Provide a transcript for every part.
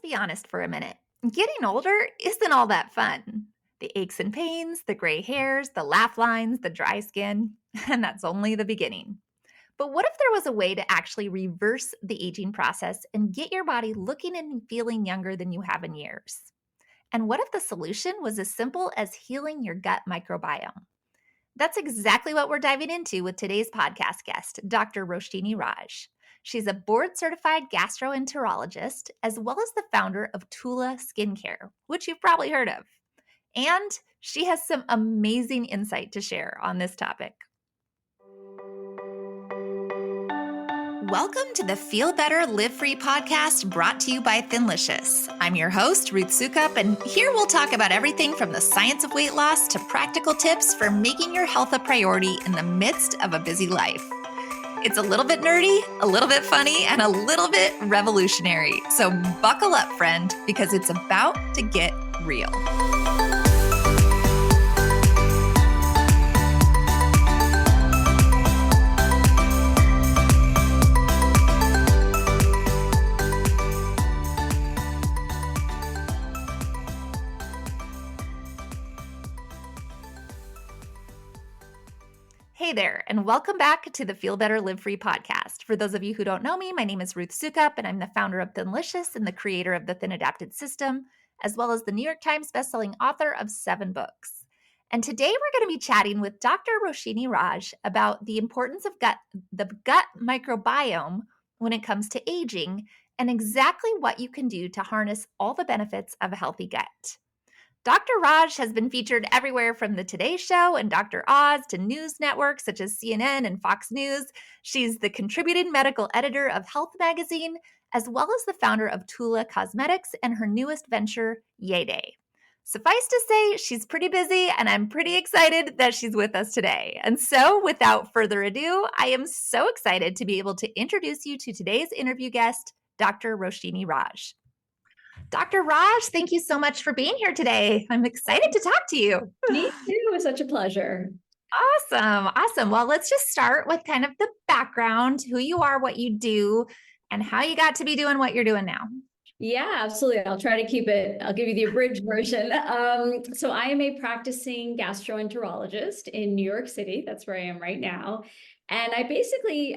be honest for a minute. Getting older isn't all that fun. The aches and pains, the gray hairs, the laugh lines, the dry skin, and that's only the beginning. But what if there was a way to actually reverse the aging process and get your body looking and feeling younger than you have in years? And what if the solution was as simple as healing your gut microbiome? That's exactly what we're diving into with today's podcast guest, Dr. Roshini Raj. She's a board certified gastroenterologist, as well as the founder of TULA Skincare, which you've probably heard of. And she has some amazing insight to share on this topic. Welcome to the Feel Better, Live Free podcast brought to you by Thinlicious. I'm your host, Ruth Sukup, and here we'll talk about everything from the science of weight loss to practical tips for making your health a priority in the midst of a busy life. It's a little bit nerdy, a little bit funny, and a little bit revolutionary. So buckle up, friend, because it's about to get real. Hey there, and welcome back to the Feel Better, Live Free podcast. For those of you who don't know me, my name is Ruth Sukup, and I'm the founder of Thinlicious and the creator of the Thin Adapted System, as well as the New York Times bestselling author of 7 books. And today we're going to be chatting with Dr. Roshini Raj about the importance of the gut microbiome when it comes to aging and exactly what you can do to harness all the benefits of a healthy gut. Dr. Raj has been featured everywhere from The Today Show and Dr. Oz to news networks such as CNN and Fox News. She's the contributing medical editor of Health Magazine, as well as the founder of TULA Cosmetics and her newest venture, Yay Day. Suffice to say, she's pretty busy, and I'm pretty excited that she's with us today. And so, without further ado, I am so excited to be able to introduce you to today's interview guest, Dr. Roshini Raj. Dr. Raj, thank you so much for being here today. I'm excited to talk to you. Me too. It's such a pleasure. Awesome. Well, let's just start with kind of the background, who you are, what you do, and how you got to be doing what you're doing now. Yeah, absolutely. I'll try to keep it. I'll give you the abridged version. So I am a practicing gastroenterologist in New York City. That's where I am right now. And I basically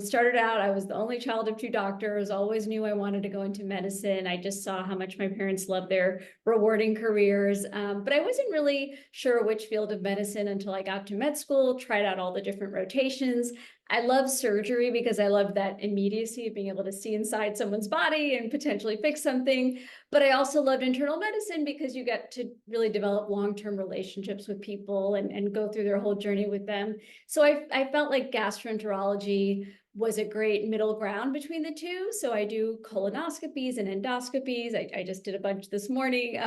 started out, I was the only child of 2 doctors, always knew I wanted to go into medicine. I just saw how much my parents loved their rewarding careers. But I wasn't really sure which field of medicine until I got to med school, tried out all the different rotations. I love surgery because I love that immediacy of being able to see inside someone's body and potentially fix something. But I also loved internal medicine because you get to really develop long-term relationships with people and go through their whole journey with them. So I felt like gastroenterology was a great middle ground between the two. So I do colonoscopies and endoscopies. I just did a bunch this morning.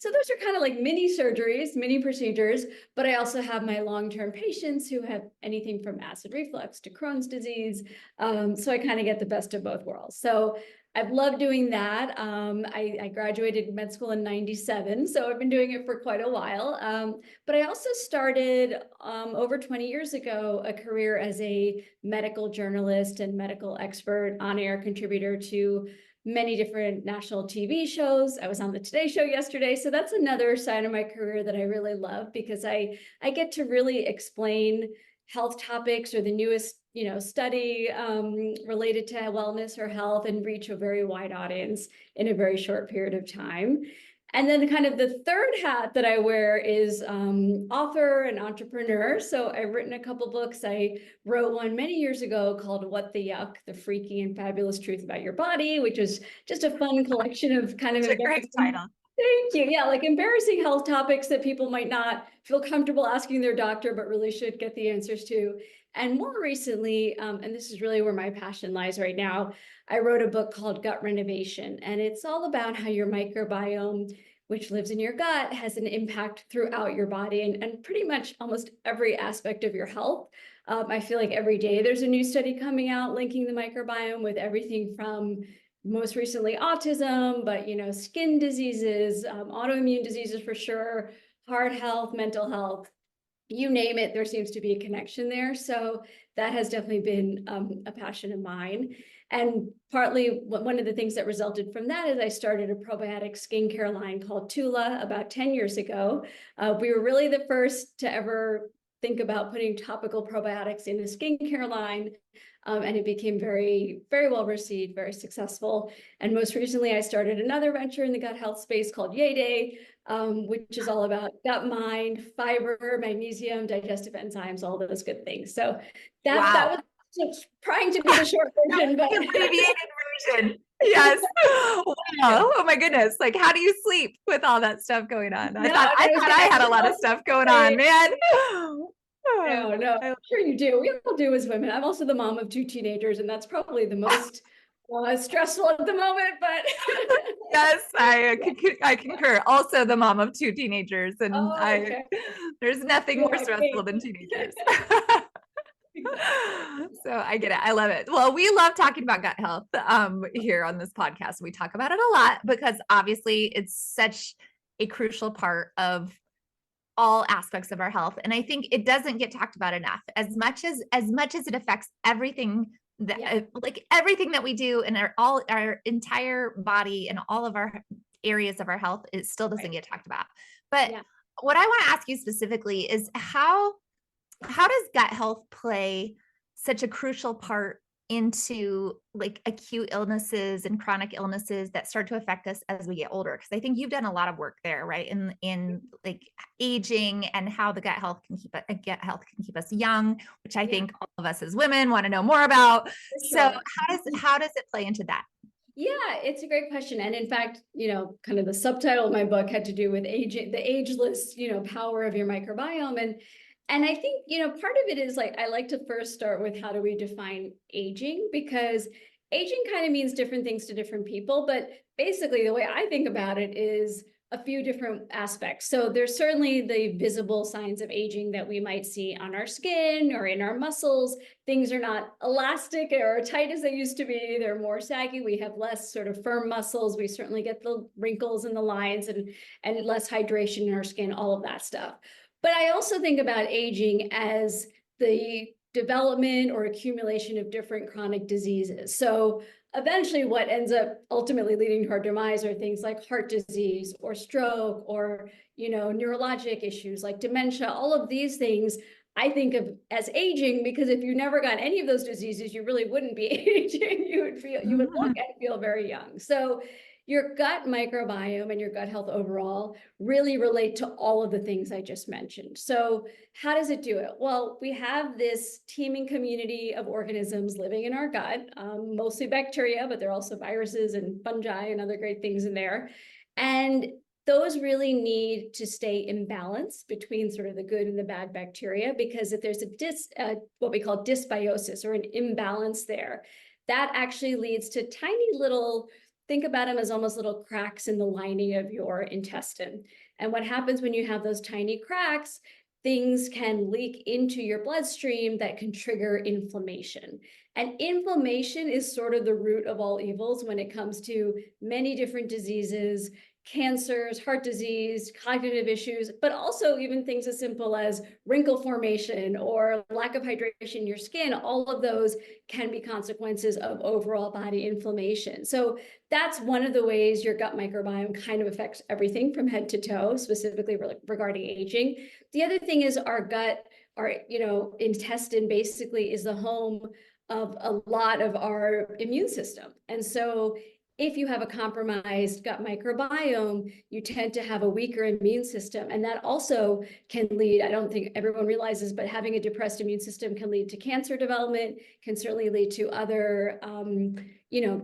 So those are kind of like mini surgeries, mini procedures, but I also have my long-term patients who have anything from acid reflux to Crohn's disease. So I kind of get the best of both worlds. So I've loved doing that. I graduated med school in 97, so I've been doing it for quite a while. But I also started over 20 years ago a career as a medical journalist and medical expert, on-air contributor to many different national TV shows. I was on the Today Show yesterday, so that's another side of my career that I really love because I get to really explain health topics or the newest study related to wellness or health and reach a very wide audience in a very short period of time. And then kind of the third hat that I wear is author and entrepreneur. So I've written a couple books. I wrote one many years ago called What the Yuck, The Freaky and Fabulous Truth About Your Body, which was just a fun collection of kind of— It's a great title. Thank you. Yeah, like embarrassing health topics that people might not feel comfortable asking their doctor, but really should get the answers to. And more recently, and this is really where my passion lies right now, I wrote a book called Gut Renovation, and it's all about how your microbiome, which lives in your gut, has an impact throughout your body and pretty much almost every aspect of your health. I feel like every day there's a new study coming out linking the microbiome with everything from most recently autism, but skin diseases, autoimmune diseases for sure, heart health, mental health, you name it, there seems to be a connection there. So that has definitely been a passion of mine. And partly one of the things that resulted from that is I started a probiotic skincare line called TULA about 10 years ago. We were really the first to ever think about putting topical probiotics in a skincare line. And it became very, very well received, very successful. And most recently, I started another venture in the gut health space called Yay Day, which is all about gut mind, fiber, magnesium, digestive enzymes, all those good things. So that was trying to be the short version, but the abbreviated version. Yes. Wow. Oh my goodness. Like, how do you sleep with all that stuff going on? I thought I had a lot of stuff going on, man. No, I'm sure you do. We all do as women. I'm also the mom of 2 teenagers, and that's probably the most stressful at the moment, but yes, I concur. Also the mom of 2 teenagers, and okay. there's nothing more stressful than teenagers. So I get it. I love it. Well, we love talking about gut health here on this podcast. We talk about it a lot because obviously it's such a crucial part of all aspects of our health. And I think it doesn't get talked about enough as much as it affects everything that like everything that we do in our entire body and all of our areas of our health, it still doesn't get talked about. But what I want to ask you specifically is how does gut health play such a crucial part into like acute illnesses and chronic illnesses that start to affect us as we get older? Because I think you've done a lot of work there, right? In like aging and how the gut health can keep us young, which I think all of us as women want to know more about. So how does it play into that? Yeah, it's a great question. And in fact, kind of the subtitle of my book had to do with aging, the ageless, power of your microbiome. And I think, part of it is like, I like to first start with how do we define aging? Because aging kind of means different things to different people. But basically, the way I think about it is a few different aspects. So there's certainly the visible signs of aging that we might see on our skin or in our muscles. Things are not elastic or tight as they used to be. They're more saggy. We have less sort of firm muscles. We certainly get the wrinkles and the lines and less hydration in our skin, all of that stuff. But I also think about aging as the development or accumulation of different chronic diseases. So eventually what ends up ultimately leading to our demise are things like heart disease or stroke or, neurologic issues like dementia. All of these things I think of as aging, because if you never got any of those diseases, you really wouldn't be aging. You would look and feel very young. So your gut microbiome and your gut health overall really relate to all of the things I just mentioned. So how does it do it? Well, we have this teeming community of organisms living in our gut, mostly bacteria, but there are also viruses and fungi and other great things in there. And those really need to stay in balance between sort of the good and the bad bacteria, because if there's what we call dysbiosis or an imbalance there, that actually leads to tiny little, think about them as almost little cracks in the lining of your intestine. And what happens when you have those tiny cracks, things can leak into your bloodstream that can trigger inflammation. And inflammation is sort of the root of all evils when it comes to many different diseases, cancers, heart disease, cognitive issues, but also even things as simple as wrinkle formation or lack of hydration in your skin. All of those can be consequences of overall body inflammation. So that's one of the ways your gut microbiome kind of affects everything from head to toe, specifically regarding aging. The other thing is our gut, our intestine basically is the home of a lot of our immune system. And so if you have a compromised gut microbiome, you tend to have a weaker immune system. And that also can lead, I don't think everyone realizes, but having a depressed immune system can lead to cancer development, can certainly lead to other,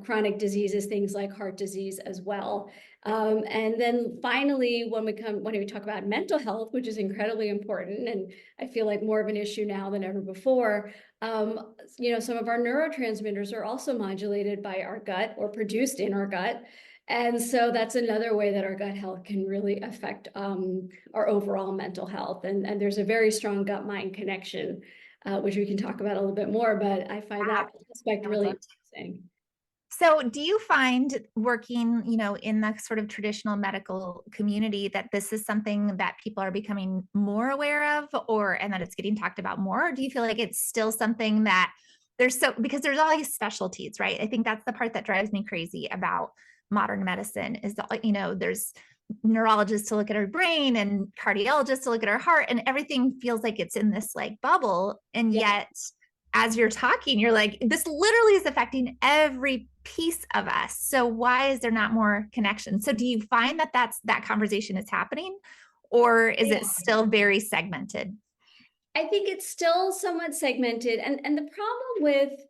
chronic diseases, things like heart disease as well. And then finally, when we talk about mental health, which is incredibly important, and I feel like more of an issue now than ever before, some of our neurotransmitters are also modulated by our gut or produced in our gut. And so that's another way that our gut health can really affect our overall mental health. And there's a very strong gut-mind connection, which we can talk about a little bit more, but I find that aspect really interesting. So do you find working, in the sort of traditional medical community that this is something that people are becoming more aware of and that it's getting talked about more? Or do you feel like it's still something that because there's all these specialties, right? I think that's the part that drives me crazy about modern medicine is that, there's neurologists to look at our brain and cardiologists to look at our heart, and everything feels like it's in this like bubble. And Yeah. yet, as you're talking, you're like, this literally is affecting every piece of us. So why is there not more connection? So do you find that that conversation is happening, or is it still very segmented? I think it's still somewhat segmented. And the problem with,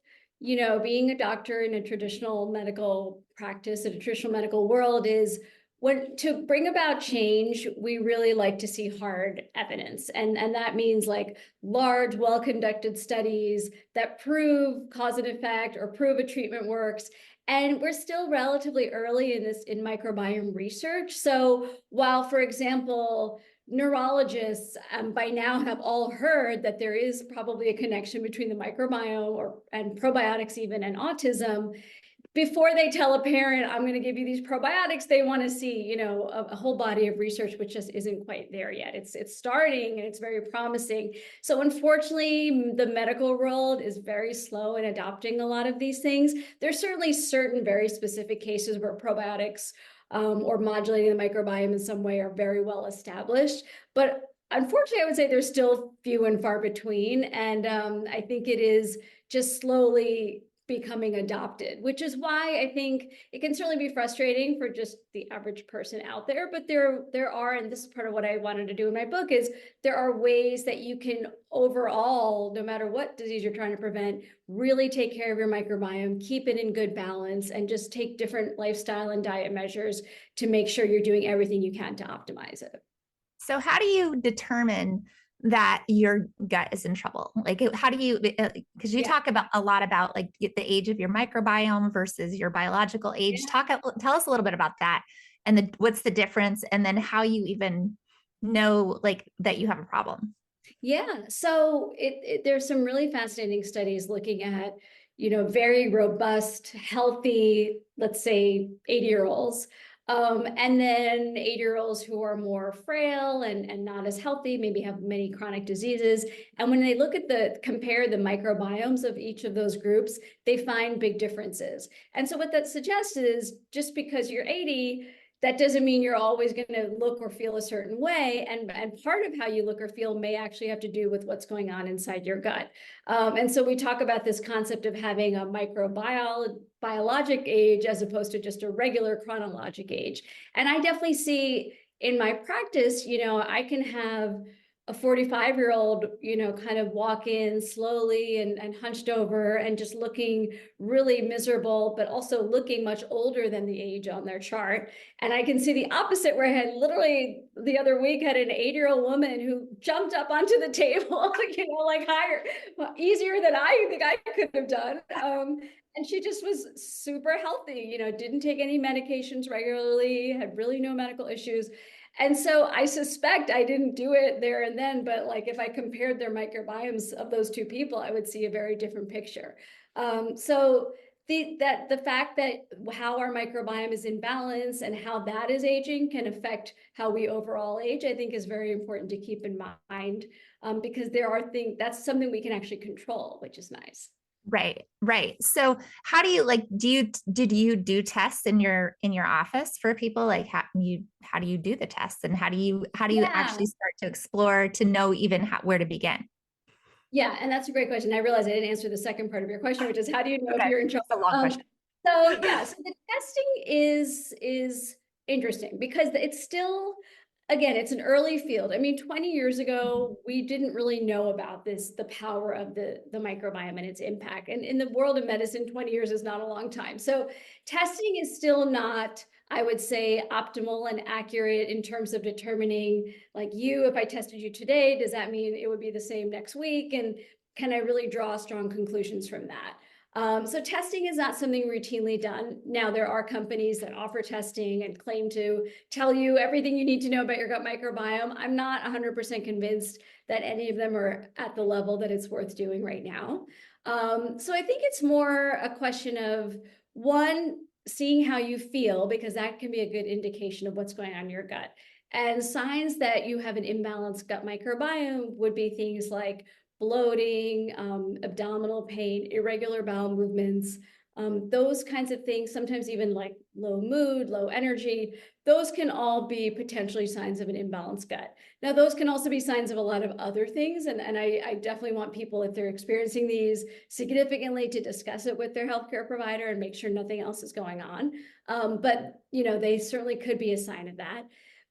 being a doctor in a traditional medical practice, in a traditional medical world is when to bring about change, we really like to see hard evidence. And that means like large, well-conducted studies that prove cause and effect or prove a treatment works. And we're still relatively early in microbiome research. So while, for example, neurologists by now have all heard that there is probably a connection between the microbiome and probiotics even and autism. Before they tell a parent, I'm going to give you these probiotics, they want to see, a whole body of research, which just isn't quite there yet. It's starting and it's very promising. So unfortunately, the medical world is very slow in adopting a lot of these things. There's certainly certain very specific cases where probiotics or modulating the microbiome in some way are very well established. But unfortunately, I would say there's still few and far between. And I think it is just slowly becoming adopted, which is why I think it can certainly be frustrating for just the average person out there. But there are, and this is part of what I wanted to do in my book, is there are ways that you can overall, no matter what disease you're trying to prevent, really take care of your microbiome, keep it in good balance, and just take different lifestyle and diet measures to make sure you're doing everything you can to optimize it. So how do you determine that your gut is in trouble? Like, how do you, because you Yeah. talk about a lot about like the age of your microbiome versus your biological age. Tell us a little bit about that and what's the difference, and then how you even know like that you have a problem. Yeah, so there's some really fascinating studies looking at, very robust, healthy, let's say 80-year-olds, and then 80-year-olds who are more frail and not as healthy, maybe have many chronic diseases. And when they look at compare the microbiomes of each of those groups, they find big differences. And so what that suggests is just because you're 80, that doesn't mean you're always going to look or feel a certain way. And part of how you look or feel may actually have to do with what's going on inside your gut. And so we talk about this concept of having a biologic age as opposed to just a regular chronologic age. And I definitely see in my practice, I can have a 45-year-old, kind of walk in slowly and hunched over and just looking really miserable, but also looking much older than the age on their chart. And I can see the opposite, where I had literally the other week had an 80-year-old woman who jumped up onto the table, like higher, easier than I think I could have done. And she just was super healthy, didn't take any medications regularly, had really no medical issues. And so I suspect I didn't do it there and then, but like if I compared their microbiomes of those two people, I would see a very different picture. So the fact that how our microbiome is in balance and how that is aging can affect how we overall age, I think is very important to keep in mind, because there are things that's something we can actually control, which is nice. Right. So how do you like, did you do tests in your office for people? Like how do you do the tests, and how do you Yeah. actually start to explore to know even where to begin? Yeah, and that's a great question. I realize I didn't answer the second part of your question, which is how do you know if Okay. you're in trouble? It's a long question. So yeah, so the testing is interesting because it's still, again, it's an early field. I mean, 20 years ago, we didn't really know about the power of the microbiome and its impact. And in the world of medicine, 20 years is not a long time. So testing is still not, I would say, optimal and accurate in terms of determining, like, if I tested you today, does that mean it would be the same next week? And can I really draw strong conclusions from that? So testing is not something routinely done. Now, there are companies that offer testing and claim to tell you everything you need to know about your gut microbiome. I'm not 100% convinced that any of them are at the level that it's worth doing right now. So I think it's more a question of, one, seeing how you feel, because that can be a good indication of what's going on in your gut. And signs that you have an imbalanced gut microbiome would be things like bloating, abdominal pain, irregular bowel movements, those kinds of things, sometimes even like low mood, low energy, those can all be potentially signs of an imbalanced gut. Now, those can also be signs of a lot of other things. And I definitely want people, if they're experiencing these significantly, to discuss it with their healthcare provider and make sure nothing else is going on. But, they certainly could be a sign of that.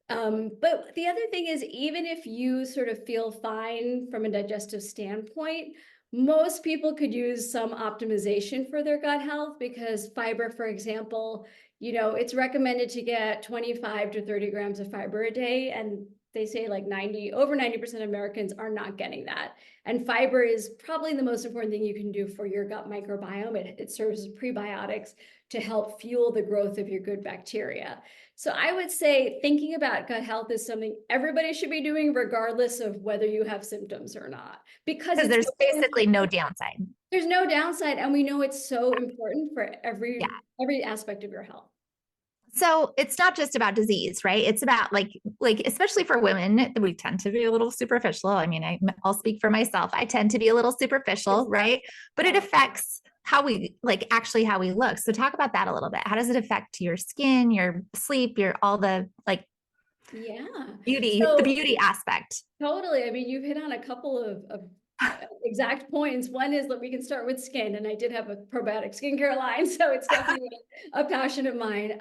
But the other thing is, even if you sort of feel fine from a digestive standpoint, most people could use some optimization for their gut health, because fiber, for example, it's recommended to get 25 to 30 grams of fiber a day. And they say like over 90% of Americans are not getting that. And fiber is probably the most important thing you can do for your gut microbiome. It serves as prebiotics to help fuel the growth of your good bacteria. So I would say thinking about gut health is something everybody should be doing, regardless of whether you have symptoms or not, because there's basically no downside. There's no downside, and we know it's so important for Yeah. every aspect of your health. So it's not just about disease, right? It's about like especially for women, we tend to be a little superficial. I mean, I'll speak for myself. I tend to be a little superficial, right? But it affects how we actually how we look. So talk about that a little bit. How does it affect your skin, your sleep, your all the beauty, the beauty aspect? Totally. I mean, you've hit on a couple of exact points. One is that we can start with skin, and I did have a probiotic skincare line, so it's definitely a passion of mine.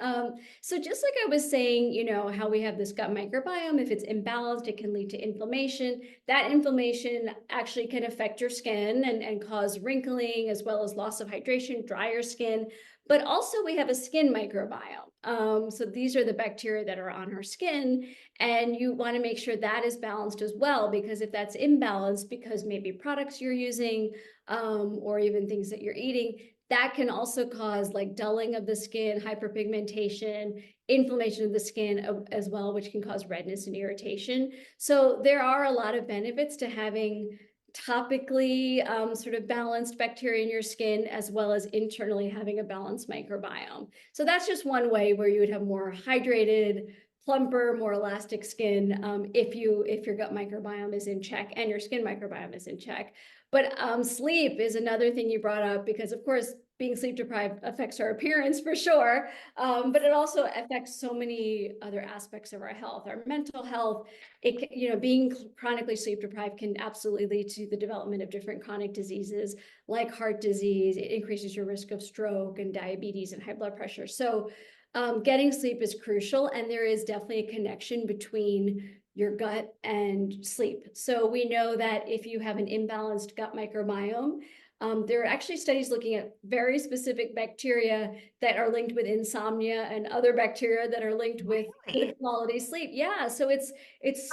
So just like I was saying, how we have this gut microbiome, if it's imbalanced, it can lead to inflammation. That inflammation actually can affect your skin and cause wrinkling, as well as loss of hydration, drier skin. But also we have a skin microbiome. So these are the bacteria that are on our skin, and you want to make sure that is balanced as well, because if that's imbalanced, because maybe products you're using, or even things that you're eating, that can also cause like dulling of the skin, hyperpigmentation, inflammation of the skin as well, which can cause redness and irritation. So there are a lot of benefits to having topically sort of balanced bacteria in your skin, as well as internally having a balanced microbiome. So that's just one way where you would have more hydrated, plumper, more elastic skin if your gut microbiome is in check and your skin microbiome is in check. But sleep is another thing you brought up, because of course being sleep deprived affects our appearance for sure, but it also affects so many other aspects of our health, our mental health. Being chronically sleep deprived can absolutely lead to the development of different chronic diseases like heart disease. It increases your risk of stroke and diabetes and high blood pressure. So getting sleep is crucial, and there is definitely a connection between your gut and sleep. So we know that if you have an imbalanced gut microbiome, there are actually studies looking at very specific bacteria that are linked with insomnia, and other bacteria that are linked with good quality sleep. Yeah, so it's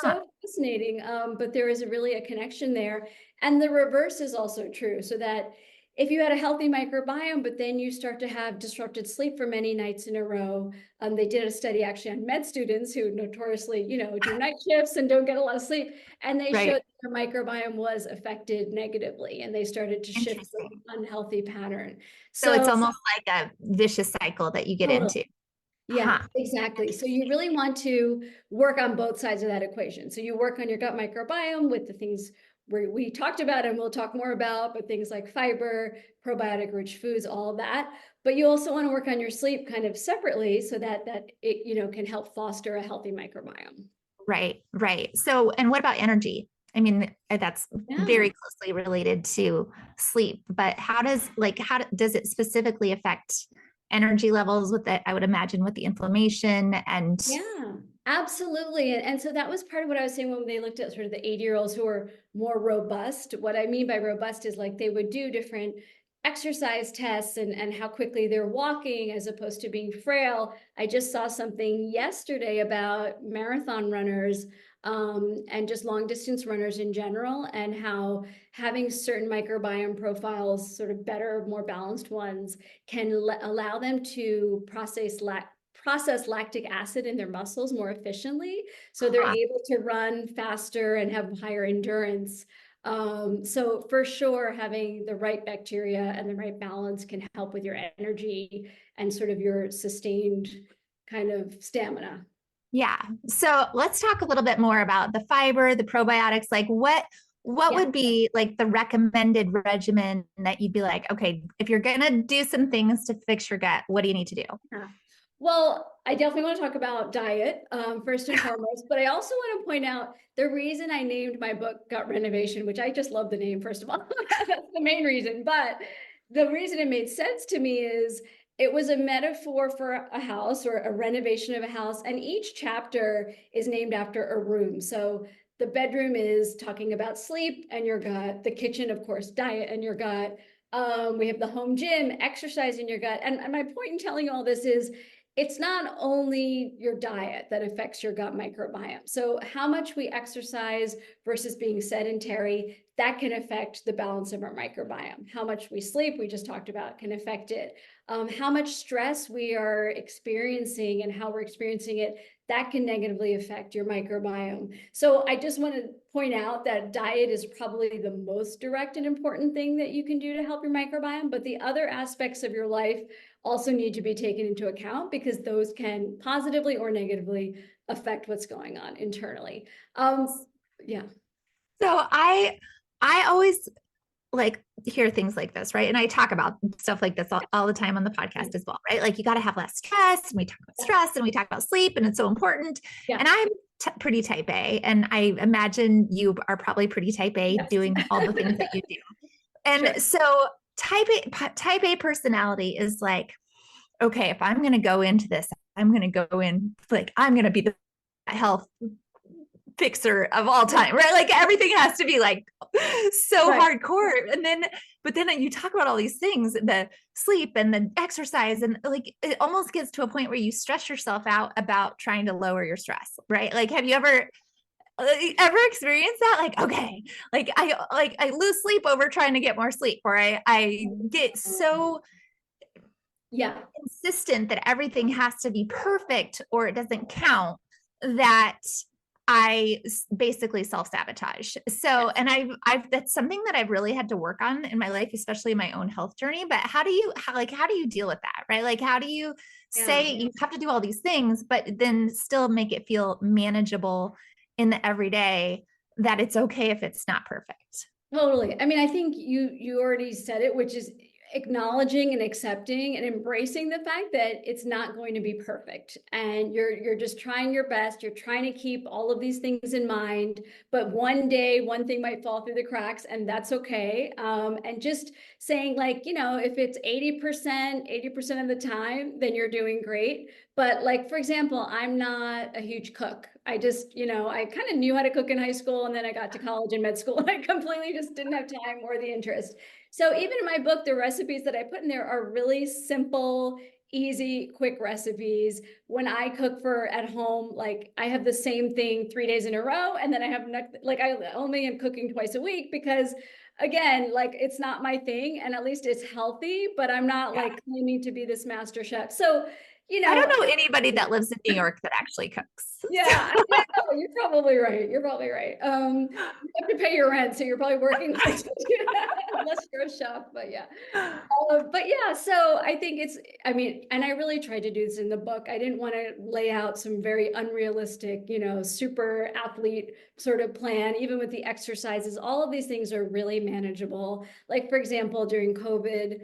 so fascinating, but there is really a connection there. And the reverse is also true, so that if you had a healthy microbiome, but then you start to have disrupted sleep for many nights in a row, they did a study actually on med students who notoriously, do night shifts and don't get a lot of sleep. And they showed their microbiome was affected negatively, and they started to shift to an unhealthy pattern. So it's almost like a vicious cycle that you get into. Yeah, exactly. So you really want to work on both sides of that equation. So you work on your gut microbiome with the things we talked about, and we'll talk more about, but things like fiber, probiotic rich foods, all of that. But you also want to work on your sleep kind of separately, so that it can help foster a healtty microbiome. Right. So, and what about energy? I mean, that's very closely related to sleep, but how does it specifically affect energy levels with it? I would imagine with the inflammation and absolutely. And so that was part of what I was saying when they looked at sort of the 80-year-olds who were more robust. What I mean by robust is like they would do different exercise tests and how quickly they're walking as opposed to being frail. I just saw something yesterday about marathon runners and just long distance runners in general, and how having certain microbiome profiles, sort of better, more balanced ones, can allow them to process lactic acid in their muscles more efficiently. So they're able to run faster and have higher endurance. So for sure, having the right bacteria and the right balance can help with your energy and sort of your sustained kind of stamina. Yeah. So let's talk a little bit more about the fiber, the probiotics. Like what what Yeah. would be like the recommended regimen that you'd be like, okay, if you're gonna do some things to fix your gut, what do you need to do? Yeah. Well, I definitely want to talk about diet, first and foremost, but I also want to point out the reason I named my book Gut Renovation, which I just love the name, first of all. That's the main reason. But the reason it made sense to me is it was a metaphor for a house or a renovation of a house, and each chapter is named after a room. So the bedroom is talking about sleep and your gut, the kitchen, of course, diet and your gut. We have the home gym, exercise in your gut. And my point in telling you all this is it's not only your diet that affects your gut microbiome. So how much we exercise versus being sedentary, that can affect the balance of our microbiome. How much we sleep, we just talked about, can affect it. How much stress we are experiencing and how we're experiencing it, that can negatively affect your microbiome. So I just want to point out that diet is probably the most direct and important thing that you can do to help your microbiome, but the other aspects of your life also need to be taken into account because those can positively or negatively affect what's going on internally. Yeah. So I always like hear things like this, right? And I talk about stuff like this all the time on the podcast as well, right? Like you got to have less stress, and we talk about stress and we talk about sleep, and it's so important. Yeah. And I'm pretty type A, and I imagine you are probably pretty type A Yes. doing all the things that you do. And Sure. so type A personality is like, okay, if I'm going to go into this, I'm going to go in like I'm going to be the health fixer of all time, right? Like everything has to be like so Right. hardcore. But then you talk about all these things, the sleep and the exercise, and like it almost gets to a point where you stress yourself out about trying to lower your stress, right? Like, have you ever experienced that? Like, okay, I lose sleep over trying to get more sleep, or I get so Yeah. insistent that everything has to be perfect or it doesn't count that I basically self-sabotage. So, Yes. and I've that's something that I've really had to work on in my life, especially in my own health journey. But how do you deal with that, right? Like, how do you Yeah. say you have to do all these things, but then still make it feel manageable in the everyday, that it's okay if it's not perfect? Totally. I mean, I think you already said it, which is acknowledging and accepting and embracing the fact that it's not going to be perfect and you're just trying your best. You're trying to keep all of these things in mind, but one day one thing might fall through the cracks, and that's okay. And just saying, like, if it's 80% of the time, then you're doing great. But like, for example, I'm not a huge cook. I just, I kind of knew how to cook in high school, and then I got to college and med school and I completely just didn't have time or the interest. So even in my book, the recipes that I put in there are really simple, easy, quick recipes. When I cook for at home, like I have the same thing 3 days in a row, and then I have like I only am cooking twice a week because again, like it's not my thing, and at least it's healthy, but I'm not Yeah. like claiming to be this master chef. So, I don't know anybody that lives in New York that actually cooks. yeah, I know. You're probably right. You're probably right. You have to pay your rent, so you're probably working hard to do that, unless you're a chef. But yeah, but yeah. So I think I mean, and I really tried to do this in the book. I didn't want to lay out some very unrealistic, super athlete sort of plan. Even with the exercises, all of these things are really manageable. Like for example, during COVID,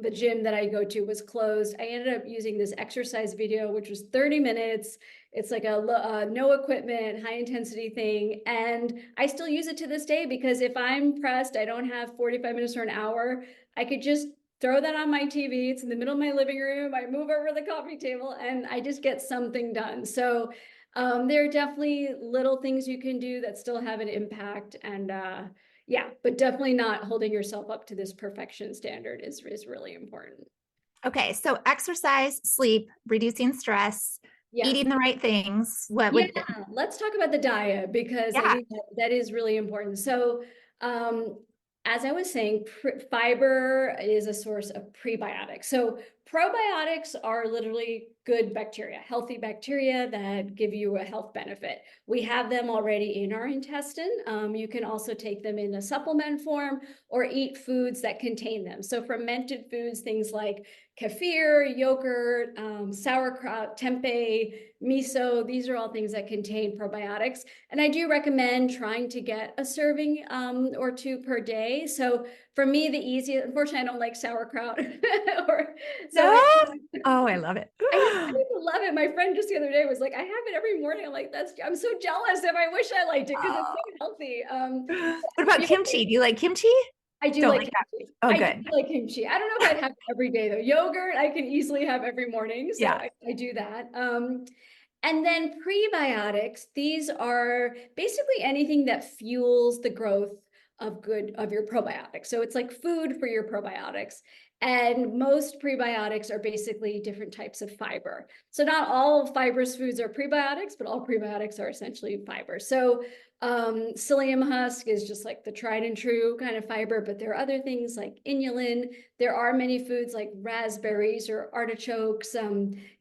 the gym that I go to was closed. I ended up using this exercise video, which was 30 minutes. It's like a no equipment, high intensity thing. And I still use it to this day because if I'm pressed, I don't have 45 minutes or an hour, I could just throw that on my TV. It's in the middle of my living room. I move over the coffee table and I just get something done. So there are definitely little things you can do that still have an impact. And yeah, but definitely not holding yourself up to this perfection standard is really important. Okay, so exercise, sleep, reducing stress, Yeah. eating the right things. What Yeah, would, let's talk about the diet because I yeah, think that is really important. So, as I was saying, fiber is a source of prebiotics. So, probiotics are literally good bacteria, healthy bacteria that give you a health benefit. We have them already in our intestine. You can also take them in a supplement form or eat foods that contain them. So fermented foods, things like kefir, yogurt, sauerkraut, tempeh, miso, these are all things that contain probiotics. And I do recommend trying to get a serving or two per day. So for me, the easiest, unfortunately, I don't like sauerkraut. or so No. I, Oh, I love it. I love it. My friend just the other day was like, I have it every morning. I'm like, I'm so jealous. If I wish I liked it because it's so healthy. What about Yogurt, kimchi? Do you like kimchi? I do Don't like like that. kimchi. Oh, I do good. like kimchi. I don't know if I'd have it every day though. Yogurt, I can easily have every morning. So Yeah. I do that. And then prebiotics, these are basically anything that fuels the growth of your probiotics. So it's like food for your probiotics. And most prebiotics are basically different types of fiber. So not all fibrous foods are prebiotics, but all prebiotics are essentially fiber. So psyllium husk is just like the tried and true kind of fiber, but there are other things like inulin. There are many foods like raspberries or artichokes,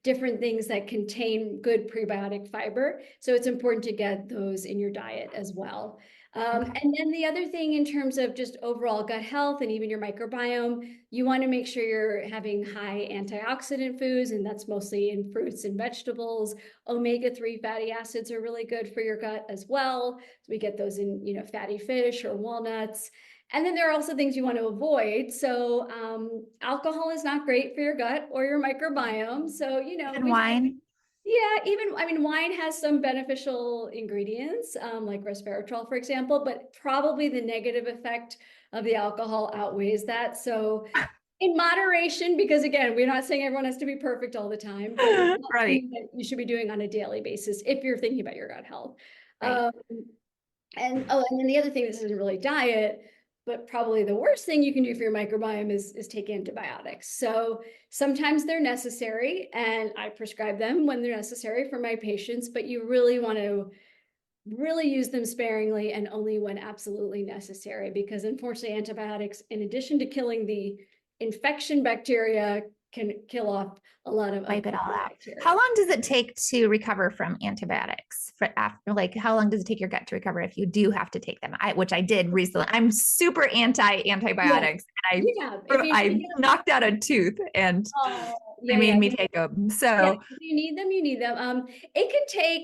different things that contain good prebiotic fiber. So it's important to get those in your diet as well. Okay. And then the other thing in terms of just overall gut health and even your microbiome, you want to make sure you're having high antioxidant foods, and that's mostly in fruits and vegetables. Omega-3 fatty acids are really good for your gut as well. So we get those in, fatty fish or walnuts. And then there are also things you want to avoid. So alcohol is not great for your gut or your microbiome. So, Even wine. yeah, I mean, wine has some beneficial ingredients, like resveratrol, for example, but probably the negative effect of the alcohol outweighs that. So in moderation, because again, we're not saying everyone has to be perfect all the time, but it's not Right. something that you should be doing on a daily basis if you're thinking about your gut health. Right. Um, and then the other thing, this isn't really diet, but probably the worst thing you can do for your microbiome is take antibiotics. So sometimes they're necessary, and I prescribe them when they're necessary for my patients, but you really want to really use them sparingly and only when absolutely necessary, because unfortunately antibiotics, in addition to killing the infection bacteria, can kill off a lot of Wipe it other all out. bacteria. How long does it take to recover from antibiotics? For after, like, how long does it take your gut to recover if you do have to take them? Which I did recently. I'm super anti Yeah, antibiotics, and yeah. If you I need them, knocked out a tooth, and oh, they yeah, made yeah. me take them. Yeah, So if you need them, you need them. It can take,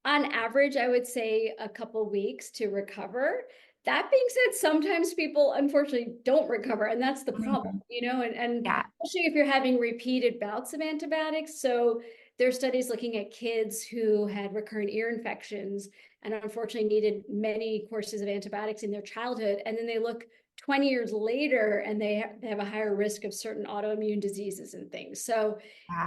on average, I would say a couple weeks to recover. That being said, sometimes people unfortunately don't recover, and that's the problem, mhm, and yeah, especially if you're having repeated bouts of antibiotics. So there are studies looking at kids who had recurrent ear infections and unfortunately needed many courses of antibiotics in their childhood, and then they look 20 years later and they have a higher risk of certain autoimmune diseases and things. So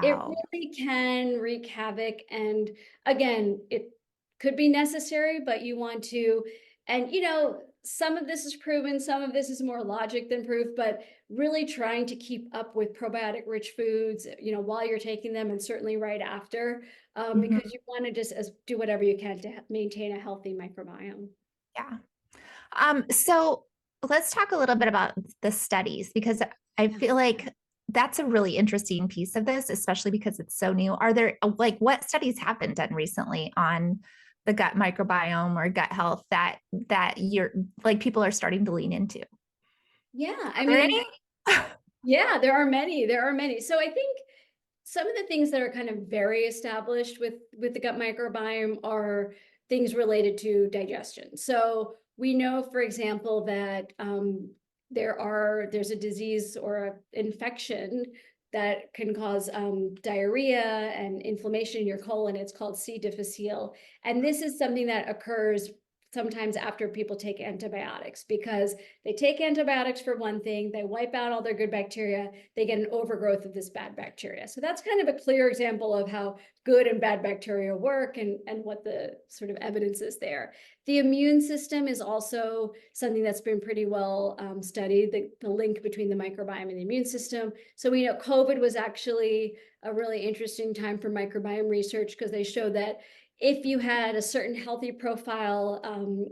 it wow. really can wreak havoc. And again, it could be necessary, but you want to, and some of this is proven, some of this is more logic than proof, but really trying to keep up with probiotic rich foods, while you're taking them, and certainly right after, Mhm, because you want to just do whatever you can to maintain a healthy microbiome. yeah. So let's talk a little bit about the studies, because I Yeah. feel like that's a really interesting piece of this, especially because it's so new. Are there, like, what studies have been done recently on the gut microbiome or gut health that you're like people are starting to lean into? Yeah, I Are there mean, any? yeah, there are many. There are many. So I think some of the things that are kind of very established with the gut microbiome are things related to digestion. So we know, for example, that there's a disease or an infection that can cause diarrhea and inflammation in your colon. It's called C. difficile, and this is something that occurs sometimes after people take antibiotics, because they take antibiotics for one thing, they wipe out all their good bacteria, they get an overgrowth of this bad bacteria. So that's kind of a clear example of how good and bad bacteria work, and what the sort of evidence is there. The immune system is also something that's been pretty well studied, the link between the microbiome and the immune system. So we know COVID was actually a really interesting time for microbiome research, because they showed that if you had a certain healthy profile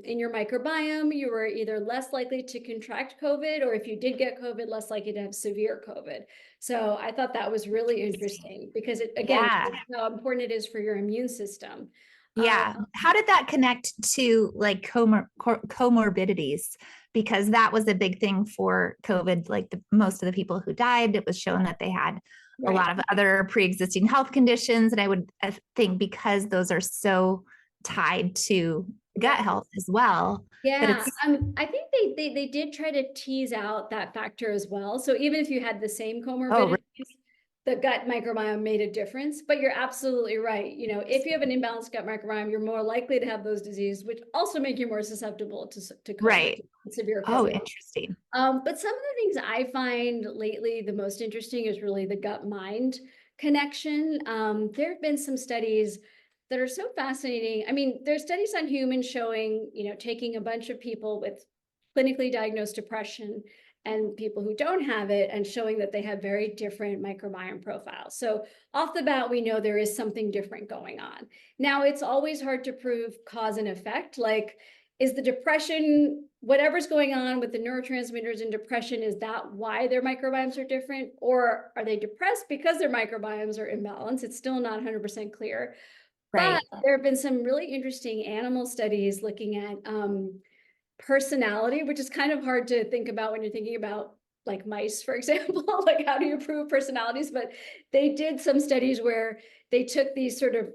in your microbiome, you were either less likely to contract COVID, or if you did get COVID, less likely to have severe COVID. So I thought that was really interesting because it, again, Yeah. shows how important it is for your immune system. Yeah. How did that connect to like comorbidities? Because that was a big thing for COVID. Like most of the people who died, it was shown that they had a Right. lot of other pre-existing health conditions. And I would think because those are so tied to gut Right. health as well, that Yeah, it's, I think they did try to tease out that factor as well. So even if you had the same oh, comorbidities, the gut microbiome made a difference. But you're absolutely right. You know, if you have an imbalanced gut microbiome, you're more likely to have those diseases, which also make you more susceptible to COVID, right. severe Oh, COVID. interesting. But some of the things I find lately the most interesting is really the gut mind connection. There have been some studies that are so fascinating. I mean, there's studies on humans showing, you know, taking a bunch of people with clinically diagnosed depression and people who don't have it and showing that they have very different microbiome profiles. So off the bat, we know there is something different going on. Now, it's always hard to prove cause and effect. Like, is the depression, whatever's going on with the neurotransmitters in depression, is that why their microbiomes are different? Or are they depressed because their microbiomes are imbalanced? It's still not 100% clear. But Right. there have been some really interesting animal studies looking at personality, which is kind of hard to think about when you're thinking about like mice, for example, like how do you prove personalities? But they did some studies where they took these sort of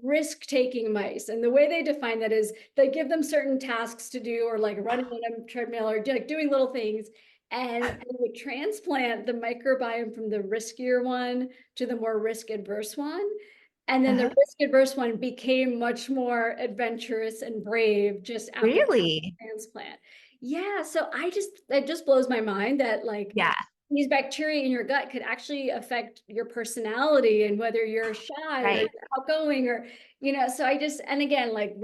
risk-taking mice, and the way they define that is they give them certain tasks to do, or like running on a treadmill, or like doing little things, and they would transplant the microbiome from the riskier one to the more risk-adverse one. And then the Uh-huh. risk adverse one became much more adventurous and brave just after Really? transplant. Yeah, so it just blows my mind that like Yeah. these bacteria in your gut could actually affect your personality and whether you're shy or Right. outgoing, or, you know, so I just, and again, like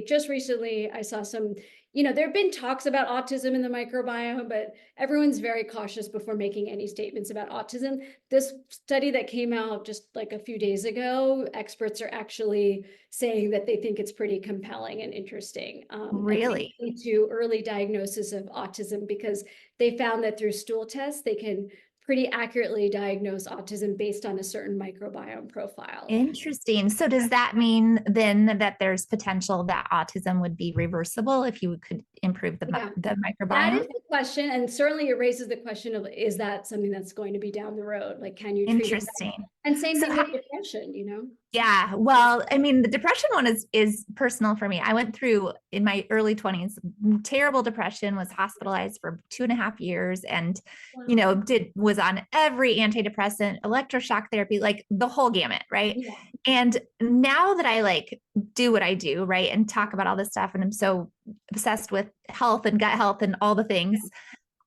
just recently, I saw some, you know, there have been talks about autism in the microbiome, but everyone's very cautious before making any statements about autism. This study that came out just like a few days ago, experts are actually saying that they think it's pretty compelling and interesting, and Really? lead to early diagnosis of autism, because they found that through stool tests, they can pretty accurately diagnose autism based on a certain microbiome profile. Interesting. So does that mean then that there's potential that autism would be reversible if you could improve Yeah. the That microbiome? is the question, and certainly it raises the question of, is that something that's going to be down the road? Like, can you treat it? Interesting. And same So thing with depression, you know? yeah, well, I mean, the depression one is personal for me. I went through in my early 20s terrible depression, was hospitalized for 2.5 years, and Wow. did was on every antidepressant, electroshock therapy, like the whole gamut, right? Yeah. And now that I like do what I do, right, and talk about all this stuff, and I'm so obsessed with health and gut health and all the things,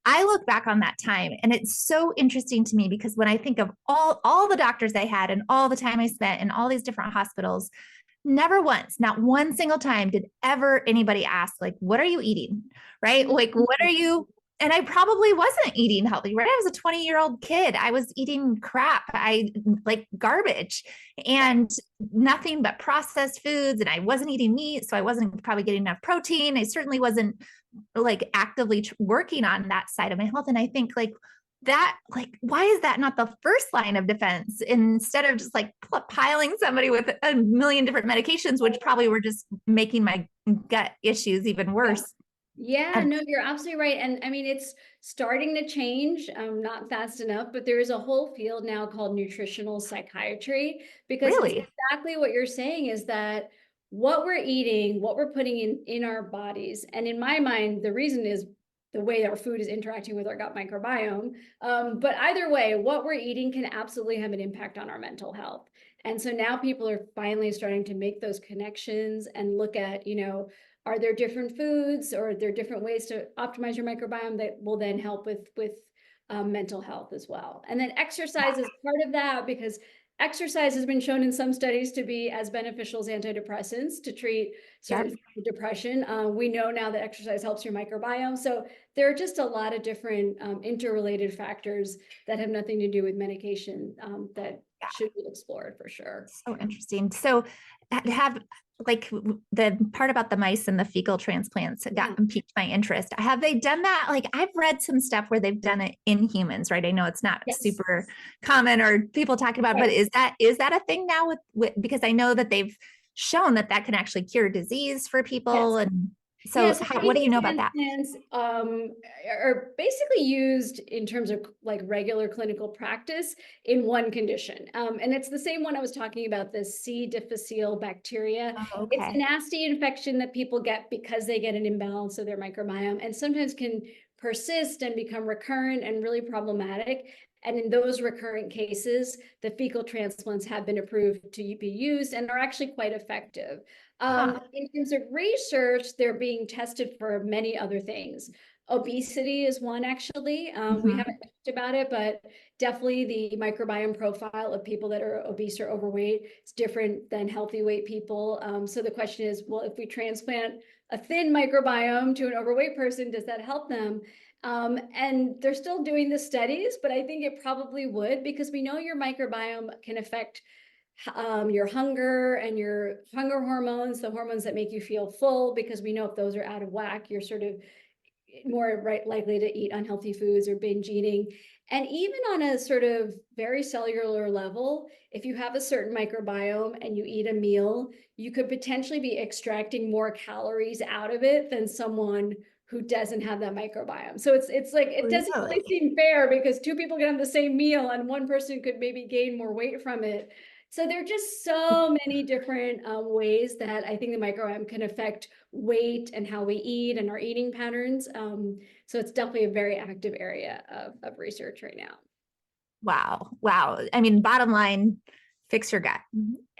I look back on that time and it's so interesting to me because when I think of all the doctors I had and all the time I spent in all these different hospitals, never once, not one single time did ever anybody ask, like, what are you eating? Right? Like, what are you? And I probably wasn't eating healthy, right? I was a 20-year-old kid. I was eating crap. I like garbage and nothing but processed foods. And I wasn't eating meat. So I wasn't probably getting enough protein. I certainly wasn't like actively working on that side of my health. And I think like that, like, why is that not the first line of defense instead of just like piling somebody with a million different medications, which probably were just making my gut issues even Yeah. worse? Yeah, And no, you're absolutely right. And I mean, it's starting to change, not fast enough, but there is a whole field now called nutritional psychiatry, because it's really, exactly what you're saying, is that what we're eating, what we're putting in our bodies, and in my mind, the reason is the way our food is interacting with our gut microbiome. But either way, what we're eating can absolutely have an impact on our mental health. And so now people are finally starting to make those connections and look at, you know, are there different foods, or are there different ways to optimize your microbiome that will then help with mental health as well? And then exercise is part of that, because exercise has been shown in some studies to be as beneficial as antidepressants to treat certain yep, forms of depression. We know now that exercise helps your microbiome. So there are just a lot of different interrelated factors that have nothing to do with medication that yeah, should be explored for sure. so interesting. So have like the part about the mice and the fecal transplants got Yeah. piqued my interest. Have they done that? Like I've read some stuff where they've done it in humans, right? I know it's not Yes. super common or people talking about, but Right. is that a thing now with because I know that they've shown that that can actually cure disease for Yes. people. And Yeah, so so what do fecal you know about that? transplants are basically used in terms of like regular clinical practice in one condition. And it's the same one I was talking about, the C. difficile bacteria. Oh, It's a okay. nasty infection that people get because they get an imbalance of their microbiome and sometimes can persist and become recurrent and really problematic. And in those recurrent cases, the fecal transplants have been approved to be used and are actually quite effective. Huh. In terms of research, they're being tested for many other things. Obesity is one, actually. We Mhm. haven't talked about it, but definitely the microbiome profile of people that are obese or overweight is different than healthy weight people. So the question is, well, if we transplant a thin microbiome to an overweight person, does that help them? And they're still doing the studies, but I think it probably would, because we know your microbiome can affect your hunger and your hunger hormones, the hormones that make you feel full, because we know if those are out of whack, you're sort of more likely to eat unhealthy foods or binge eating. And even on a sort of very cellular level, if you have a certain microbiome and you eat a meal, you could potentially be extracting more calories out of it than someone who doesn't have that microbiome. So it's like it doesn't really Really? seem fair, because two people can have the same meal and one person could maybe gain more weight from it. So there are just so many different ways that I think the microbiome can affect weight and how we eat and our eating patterns. So it's definitely a very active area of research right now. Wow. Wow. I mean, bottom line, fix your gut.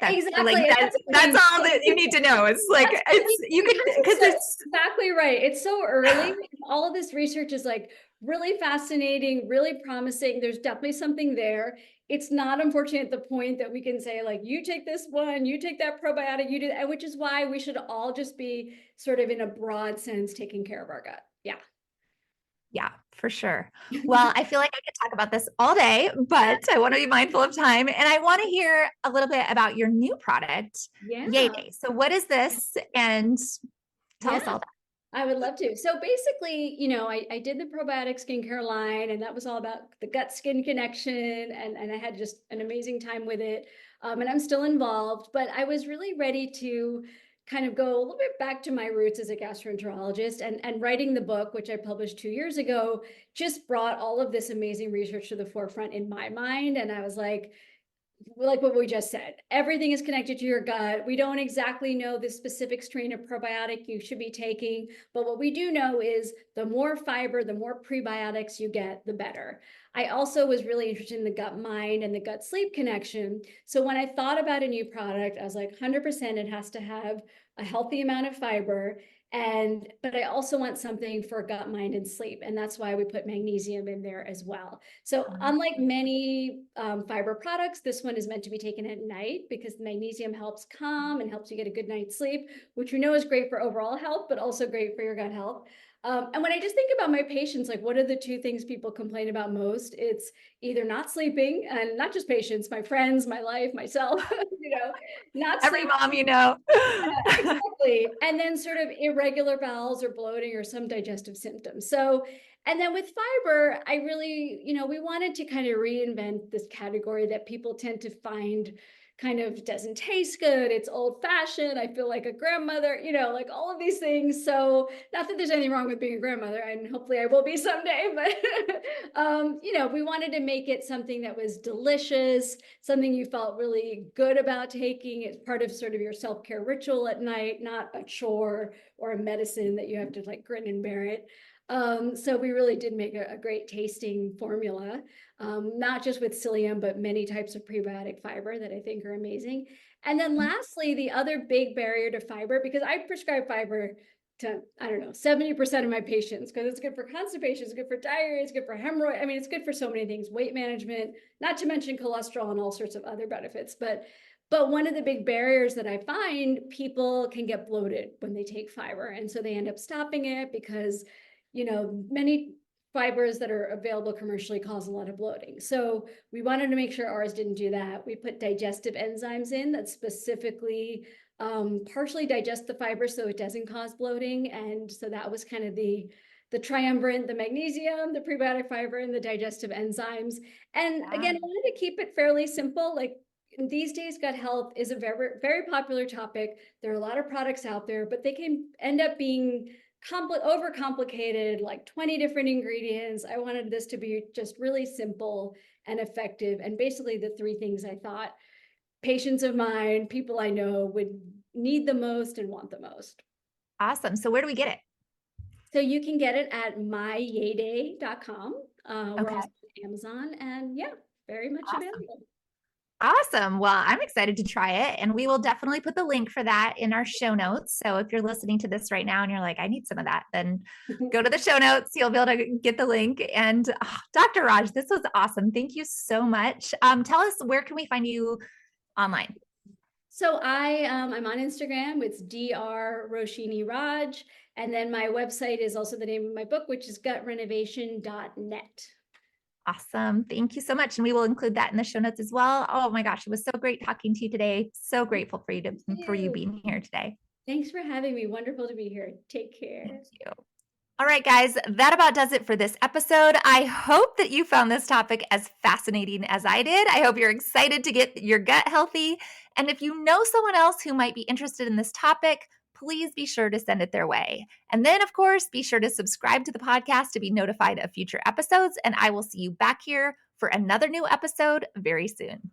That's like Exactly. That's the that's thing. all that you need to know. It's like it's you Because could because it's it's exactly right. It's so early. All of this research is like really fascinating, really promising. There's definitely something there. It's not, unfortunately, at the point that we can say, like, you take this one, you take that probiotic, you do that, which is why we should all just be sort of in a broad sense taking care of our gut. Yeah. yeah, for sure. Well, I feel like I could talk about this all day, but I want to be mindful of time and I want to hear a little bit about your new product, Yay Yeah. Day. So what is this? And tell us Yeah. all that. I would love to. So basically, I did the probiotic skincare line, and that was all about the gut skin connection. And I had just an amazing time with it. And I'm still involved, but I was really ready to kind of go a little bit back to my roots as a gastroenterologist, and writing the book, which I published 2 years ago, just brought all of this amazing research to the forefront in my mind. And I was like what we just said, everything is connected to your gut. We don't exactly know the specific strain of probiotic you should be taking, but what we do know is the more fiber, the more prebiotics you get, the better. I also was really interested in the gut mind and the gut sleep connection. So when I thought about a new product, I was like, 100% it has to have a healthy amount of fiber. But I also want something for gut, mind, and sleep. And that's why we put magnesium in there as well. So unlike many fiber products, this one is meant to be taken at night, because the magnesium helps calm and helps you get a good night's sleep, which we know is great for overall health, but also great for your gut health. And when I just think about my patients, like, what are the two things people complain about most? It's either not sleeping, and not just patients, my friends, my life, myself, not Every sleeping. mom you know. Exactly. And then sort of irregular bowels or bloating or some digestive symptoms. So, and then with fiber, I really, we wanted to kind of reinvent this category that people tend to find kind of doesn't taste good. It's old fashioned. I feel like a grandmother, like all of these things. So, not that there's anything wrong with being a grandmother, and hopefully I will be someday, but, we wanted to make it something that was delicious, something you felt really good about taking. It's part of sort of your self-care ritual at night, not a chore or a medicine that you have to like grin and bear it. So we really did make a great tasting formula, not just with psyllium, but many types of prebiotic fiber that I think are amazing. And then lastly, the other big barrier to fiber, because I prescribe fiber to, I don't know, 70% of my patients, because it's good for constipation, it's good for diarrhea, it's good for hemorrhoid. I mean, it's good for so many things, weight management, not to mention cholesterol and all sorts of other benefits. But one of the big barriers that I find, people can get bloated when they take fiber. And so they end up stopping it because, many fibers that are available commercially cause a lot of bloating. So we wanted to make sure ours didn't do that. We put digestive enzymes in that specifically partially digest the fiber so it doesn't cause bloating. And so that was kind of the triumvirate, the magnesium, the prebiotic fiber, and the digestive enzymes. And again, I wanted to keep it fairly simple. Like these days, gut health is a very, very popular topic. There are a lot of products out there, but they can end up being overcomplicated, like 20 different ingredients. I wanted this to be just really simple and effective. And basically the three things I thought patients of mine, people I know would need the most and want the most. Awesome. So where do we get it? So you can get it at myyayday.com. We're Okay. also on Amazon, and yeah, very much Awesome. available. Awesome. Well, I'm excited to try it. And we will definitely put the link for that in our show notes. So if you're listening to this right now and you're like, I need some of that, then go to the show notes. You'll be able to get the link. And Dr. Raj, this was awesome. Thank you so much. Tell us, where can we find you online? So I'm on Instagram. It's Dr. Roshini Raj. And then my website is also the name of my book, which is gutrenovation.net. Awesome. Thank you so much. And we will include that in the show notes as well. Oh my gosh, it was so great talking to you today. So grateful for you being here today. Thanks for having me. Wonderful to be here. Take care. Thank you. All right, guys, that about does it for this episode. I hope that you found this topic as fascinating as I did. I hope you're excited to get your gut healthy. And if you know someone else who might be interested in this topic, please be sure to send it their way. And then, of course, be sure to subscribe to the podcast to be notified of future episodes. And I will see you back here for another new episode very soon.